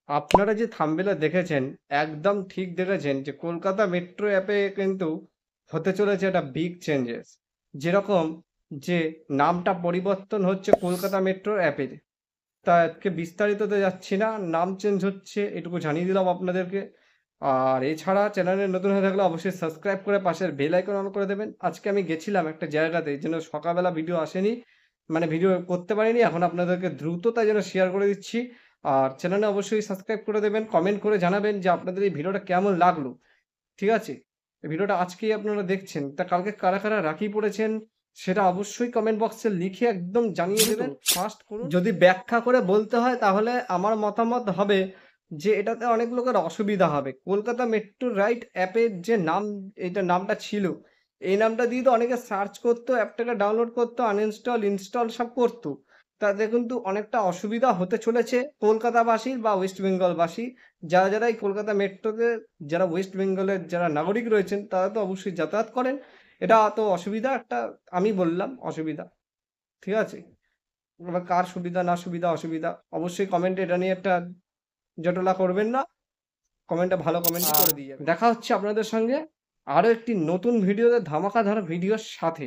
আপনারা যে থাম্বনেলে দেখেছেন, একদম ঠিক দেখেছেন যে কলকাতা মেট্রো অ্যাপে কিন্তু হতে চলেছে একটা বিগ চেঞ্জেস। যেরকম যে নামটা পরিবর্তন হচ্ছে কলকাতা মেট্রো অ্যাপের। তা আজকে বিস্তারিততে যাচ্ছি না, নাম চেঞ্জ হচ্ছে এটুকু জানিয়ে দিলাম আপনাদেরকে। আর এছাড়া চ্যানেলে নতুন হয়ে থাকলে অবশ্যই সাবস্ক্রাইব করে পাশের বেল আইকন অন করে দেবেন। আজকে আমি গেছিলাম একটা জায়গাতে, এই জন্য সকালবেলা ভিডিও আসেনি, মানে ভিডিও করতে পারিনি। এখন আপনাদেরকে দ্রুত তাই জন্য শেয়ার করে দিচ্ছি। আর চ্যানেলে অবশ্যই সাবস্ক্রাইব করে দেবেন, কমেন্ট করে জানাবেন যে আপনাদের এই ভিডিওটা কেমন লাগলো। ঠিক আছে? এই ভিডিওটা আজকেই আপনারা দেখছেন, তা কালকে কারা কারা রাখি পড়েছেন সেটা অবশ্যই কমেন্ট বক্সে লিখে একদম জানিয়ে দেবেন। ফার্স্ট করুন, যদি ব্যাখ্যা করে বলতে হয় তাহলে আমার মতামত হবে যে এটাতে অনেক লোকের অসুবিধা হবে। কলকাতা মেট্রো রাইট অ্যাপের যে নাম, এইটা নামটা ছিল, এই নামটা দিয়ে তো অনেকে সার্চ করতো, অ্যাপটাকে ডাউনলোড করতো, আনইনস্টল ইনস্টল সব করতো। তাতে কিন্তু অনেকটা অসুবিধা হতে চলেছে কলকাতাবাসীর বা ওয়েস্ট বেঙ্গলবাসী, যারা এই কলকাতা মেট্রোতে, যারা ওয়েস্ট বেঙ্গলের যারা নাগরিক রয়েছেন তারা তো অবশ্যই যাতায়াত করেন। এটা তো অসুবিধা একটা, আমি বললাম অসুবিধা। ঠিক আছে? এবার কার সুবিধা না সুবিধা অসুবিধা অবশ্যই কমেন্টে এটা নিয়ে একটা জটলা করবেন না। কমেন্টে ভালো কমেন্ট করে দিয়ে যাবেন। দেখা হচ্ছে আপনাদের সঙ্গে আরো একটি নতুন ভিডিওতে, ধামাকাধার ভিডিওর সাথে।